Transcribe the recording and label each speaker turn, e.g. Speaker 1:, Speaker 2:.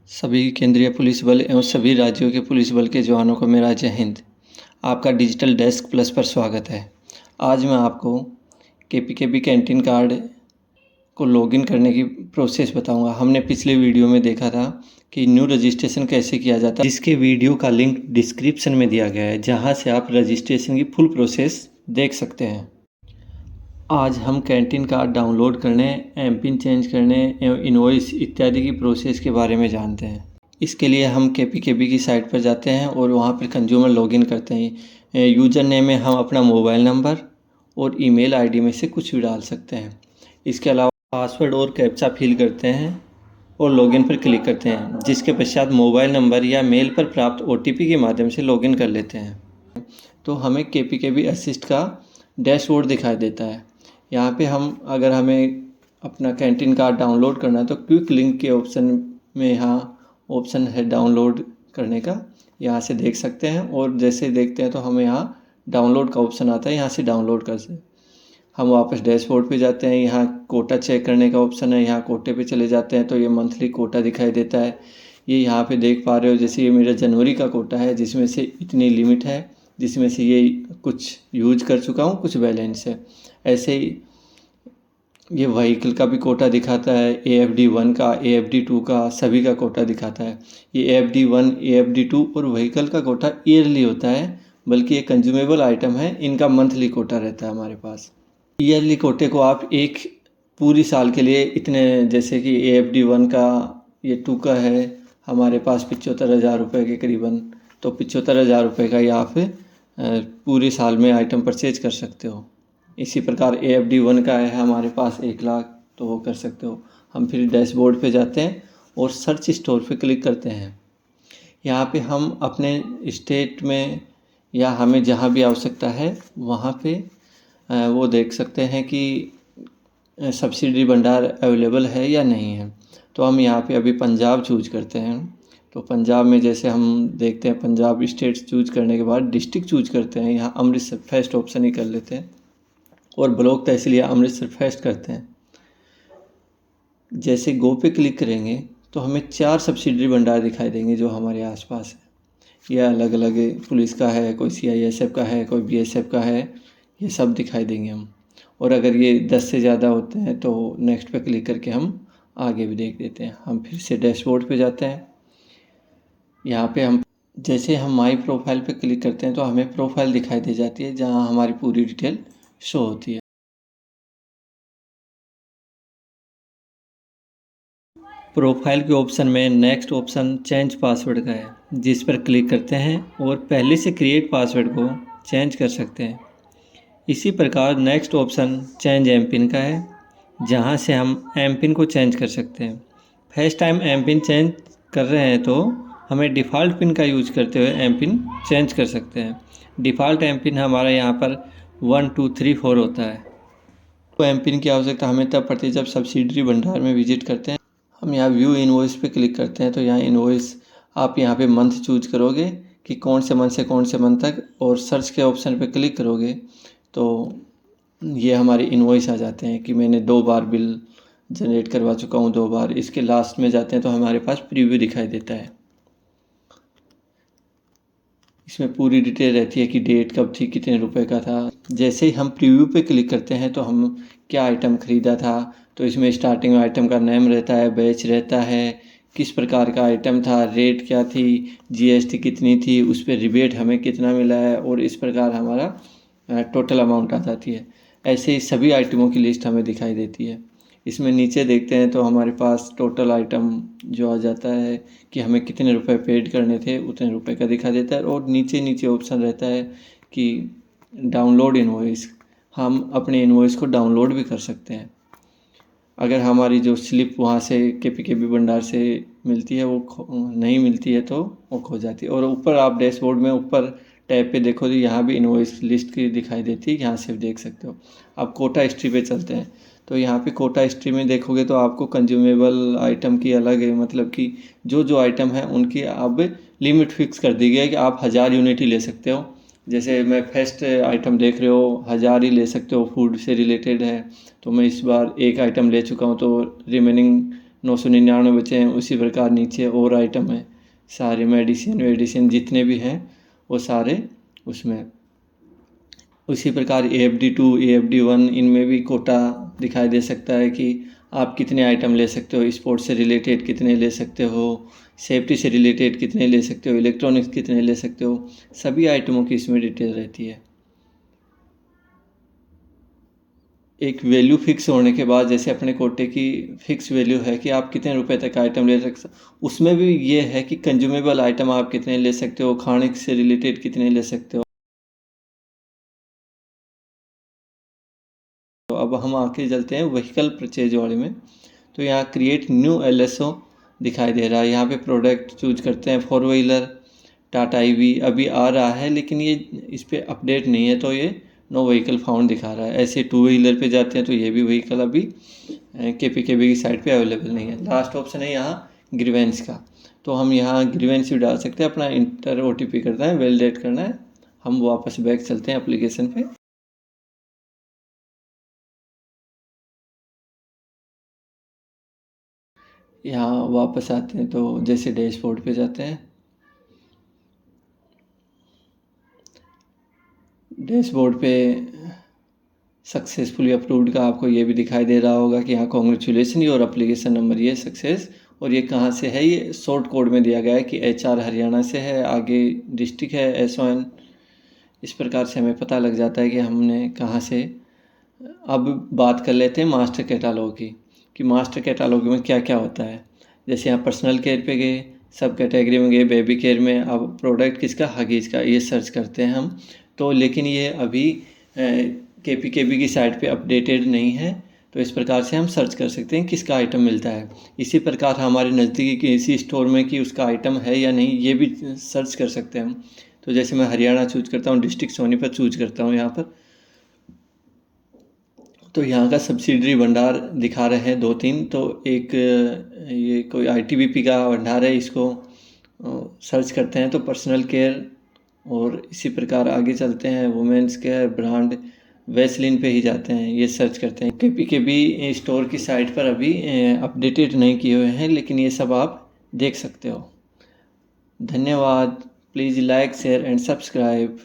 Speaker 1: सभी केंद्रीय पुलिस बल एवं सभी राज्यों के पुलिस बल के जवानों को मेरा जय हिंद। आपका डिजिटल डेस्क प्लस पर स्वागत है। आज मैं आपको केपीकेबी कैंटीन कार्ड को लॉगिन करने की प्रोसेस बताऊंगा। हमने पिछले वीडियो में देखा था कि न्यू रजिस्ट्रेशन कैसे किया जाता है, जिसके वीडियो का लिंक डिस्क्रिप्शन में दिया गया है, जहां से आप रजिस्ट्रेशन की फुल प्रोसेस देख सकते हैं। आज हम कैंटीन कार्ड डाउनलोड करने, एमपिन चेंज करने एवं इनवॉइस इत्यादि की प्रोसेस के बारे में जानते हैं। इसके लिए हम केपीकेबी की साइट पर जाते हैं और वहाँ पर कंज्यूमर लॉगिन करते हैं। यूज़र नेम में हम अपना मोबाइल नंबर और ईमेल आईडी में से कुछ भी डाल सकते हैं। इसके अलावा पासवर्ड और कैप्चा फिल करते हैं और लॉगिन पर क्लिक करते हैं, जिसके पश्चात मोबाइल नंबर या मेल पर प्राप्त ओटीपी के माध्यम से लॉगिन कर लेते हैं। तो हमें केपीकेबी असिस्ट का डैशबोर्ड दिखाई देता है। यहाँ पे अगर हमें अपना कैंटीन कार्ड डाउनलोड करना है तो क्विक लिंक के ऑप्शन में यहाँ ऑप्शन है डाउनलोड करने का, यहाँ से देख सकते हैं। और जैसे देखते हैं तो हमें यहाँ डाउनलोड का ऑप्शन आता है, यहाँ से डाउनलोड कर सकते हैं। हम वापस डैशबोर्ड पे जाते हैं, यहाँ कोटा चेक करने का ऑप्शन है, यहाँ कोटे पे चले जाते हैं तो ये मंथली कोटा दिखाई देता है। ये यहाँ पे देख पा रहे हो, जैसे ये मेरा जनवरी का कोटा है, जिसमें से इतनी लिमिट है, जिसमें से ये कुछ यूज कर चुका हूँ, कुछ बैलेंस है। ऐसे ही ये व्हीकल का भी कोटा दिखाता है, AFD1 का, AFD2 का, सभी का कोटा दिखाता है। ये AFD1, AFD2 और व्हीकल का कोटा ईयरली होता है, बल्कि ये कंज्यूमेबल आइटम है, इनका मंथली कोटा रहता है हमारे पास। ईयरली कोटे को आप एक पूरी साल के लिए इतने, जैसे कि AFD1 का ये 2 का है हमारे पास 75,000 रुपये के करीबन, तो 75,000 रुपये का ये आप पूरे साल में आइटम परचेज कर सकते हो। इसी प्रकार AFD1 का है हमारे पास 1 लाख, तो वो कर सकते हो। हम फिर डैशबोर्ड पे जाते हैं और सर्च स्टोर पे क्लिक करते हैं। यहाँ पे हम अपने स्टेट में या हमें जहाँ भी आवश्यकता है वहाँ पे वो देख सकते हैं कि सब्सिडी भंडार अवेलेबल है या नहीं है। तो हम यहाँ पे अभी पंजाब चूज करते हैं। तो पंजाब में जैसे हम देखते हैं, पंजाब स्टेट चूज करने के बाद डिस्ट्रिक्ट चूज करते हैं। यहाँ अमृतसर फर्स्ट ऑप्शन ही कर लेते हैं और ब्लॉक तहसील या अमृतसर फर्स्ट करते हैं। जैसे गो पे क्लिक करेंगे तो हमें 4 सब्सिडरी भंडार दिखाई देंगे जो हमारे आसपास है। यह अलग अलग पुलिस का है, कोई CISF का है, कोई BSF का है, ये सब दिखाई देंगे हम। और अगर ये 10 से ज़्यादा होते हैं तो नेक्स्ट पे क्लिक करके हम आगे भी देख देते हैं। हम फिर से डैशबोर्ड पे जाते हैं। यहाँ पे जैसे हम माई प्रोफाइल पे क्लिक करते हैं तो हमें प्रोफाइल दिखाई दे जाती है, जहाँ हमारी पूरी डिटेल शो होती है। प्रोफाइल के ऑप्शन में नेक्स्ट ऑप्शन चेंज पासवर्ड का है, जिस पर क्लिक करते हैं और पहले से क्रिएट पासवर्ड को चेंज कर सकते हैं। इसी प्रकार नेक्स्ट ऑप्शन चेंज एमपिन का है, जहां से हम एमपिन को चेंज कर सकते हैं। फर्स्ट टाइम एमपिन चेंज कर रहे हैं तो हमें डिफ़ॉल्ट पिन का यूज करते हुए एमपिन चेंज कर सकते हैं। डिफ़ॉल्ट एमपिन हमारा यहाँ पर 1 2 3 4 होता है। तो एमपिन की आवश्यकता हमें तब पड़ती है जब सब्सिडरी भंडार में विजिट करते हैं। हम यहाँ व्यू इनवॉइस पे क्लिक करते हैं तो यहाँ इनवॉइस आप यहाँ पे मंथ चूज करोगे कि कौन से मंथ से कौन से मंथ तक, और सर्च के ऑप्शन पे क्लिक करोगे तो ये हमारे इनवॉइस आ जाते हैं कि मैंने 2 बार बिल जनरेट करवा चुका हूँ, 2 बार। इसके लास्ट में जाते हैं तो हमारे पास प्रीव्यू दिखाई देता है। इसमें पूरी डिटेल रहती है कि डेट कब थी, कितने रुपए का था। जैसे ही हम प्रीव्यू पे क्लिक करते हैं तो हम क्या आइटम ख़रीदा था, तो इसमें स्टार्टिंग में आइटम का नेम रहता है, बैच रहता है, किस प्रकार का आइटम था, रेट क्या थी, GST कितनी थी, उस पर रिबेट हमें कितना मिला है, और इस प्रकार हमारा टोटल अमाउंट आ जाती है। ऐसे ही सभी आइटमों की लिस्ट हमें दिखाई देती है। इसमें नीचे देखते हैं तो हमारे पास टोटल आइटम जो आ जाता है कि हमें कितने रुपए पेड करने थे, उतने रुपए का दिखा देता है। और नीचे नीचे ऑप्शन रहता है कि डाउनलोड इनवॉइस, हम अपने इनवॉइस को डाउनलोड भी कर सकते हैं। अगर हमारी जो स्लिप वहाँ से केपीकेबी भंडार से मिलती है वो नहीं मिलती है तो वो खो जाती है। और ऊपर आप डैशबोर्ड में ऊपर टैब पे देखो तो यहाँ भी इनवॉइस लिस्ट की दिखाई देती है, यहाँ से भी देख सकते हो। अब कोटा हिस्ट्री पे चलते हैं तो यहाँ पे कोटा हिस्ट्री में देखोगे तो आपको कंज्यूमेबल आइटम की अलग है, मतलब कि जो जो आइटम है उनकी अब लिमिट फिक्स कर दी गई है कि आप 1000 यूनिट ही ले सकते हो। जैसे मैं फर्स्ट आइटम देख रहे हो 1000 ही ले सकते हो, फूड से रिलेटेड है, तो मैं इस बार एक आइटम ले चुका हूँ तो रिमेनिंग 999 बचे हैं। उसी प्रकार नीचे और आइटम है, सारे मेडिसिन जितने भी हैं वो सारे उसमें। उसी प्रकार AFD2 AFD1 इनमें भी कोटा दिखाई दे सकता है कि आप कितने आइटम ले सकते हो, स्पोर्ट्स से रिलेटेड कितने ले सकते हो, सेफ्टी से रिलेटेड कितने ले सकते हो, इलेक्ट्रॉनिक्स कितने ले सकते हो, सभी आइटमों की इसमें डिटेल रहती है। एक वैल्यू फिक्स होने के बाद, जैसे अपने कोटे की फिक्स वैल्यू है कि आप कितने रुपए तक आइटम ले सकते हो, उसमें भी ये है कि कंज्यूमेबल आइटम आप कितने ले सकते हो, खाने से रिलेटेड कितने ले सकते हो। तो अब हम आके चलते हैं व्हीकल परचेज वाले में। तो यहाँ क्रिएट न्यू LSO दिखाई दे रहा है। यहाँ पे प्रोडक्ट चूज करते हैं, 4 व्हीलर टाटा EV अभी आ रहा है, लेकिन ये इस पर अपडेट नहीं है, तो ये नो व्हीकल फाउंड दिखा रहा है। ऐसे 2 व्हीलर पे जाते हैं तो ये भी व्हीकल अभी KPKB की साइट पे अवेलेबल नहीं है। लास्ट ऑप्शन है यहाँ ग्रीवेंस का, तो हम यहाँ ग्रीवेंस भी डाल सकते हैं। अपना इंटर OTP करना है, वैलिडेट करना है। हम वापस बैक चलते हैं एप्लीकेशन पे। यहाँ वापस आते हैं तो जैसे डैशबोर्ड पे जाते हैं, डैशबोर्ड पे सक्सेसफुली अप्रूव्ड का आपको ये भी दिखाई दे रहा होगा कि हाँ कॉन्ग्रेचुलेसन, और एप्लीकेशन नंबर ये सक्सेस। और ये कहाँ से है, ये शॉर्ट कोड में दिया गया है कि HR हरियाणा से है, आगे डिस्ट्रिक्ट है SON। इस प्रकार से हमें पता लग जाता है कि हमने कहाँ से। अब बात कर लेते हैं मास्टर कैटालॉग की, कि मास्टर कैटालॉग में क्या क्या होता है। जैसे यहाँ पर्सनल केयर पे गए, सब कैटेगरी में गए, बेबी केयर में अब प्रोडक्ट किसका, हगीज़ का, ये सर्च करते हैं हम। तो लेकिन ये अभी KPKB की साइट पे अपडेटेड नहीं है, तो इस प्रकार से हम सर्च कर सकते हैं किसका आइटम मिलता है। इसी प्रकार हमारे नज़दीकी किसी स्टोर में कि उसका आइटम है या नहीं, ये भी सर्च कर सकते हैं हम। तो जैसे मैं हरियाणा चूज करता हूँ, डिस्ट्रिक्ट सोनीपत चूज करता हूँ यहाँ पर, तो यहाँ का सब्सिडरी भंडार दिखा रहे हैं 2-3। तो एक ये कोई ITBP का भंडार है, इसको सर्च करते हैं तो पर्सनल केयर। और इसी प्रकार आगे चलते हैं, वुमेंस केयर ब्रांड वैसलिन पे ही जाते हैं, ये सर्च करते हैं। KPKB स्टोर की साइट पर अभी अपडेटेड नहीं किए हुए हैं, लेकिन ये सब आप देख सकते हो। धन्यवाद। Please like share and subscribe.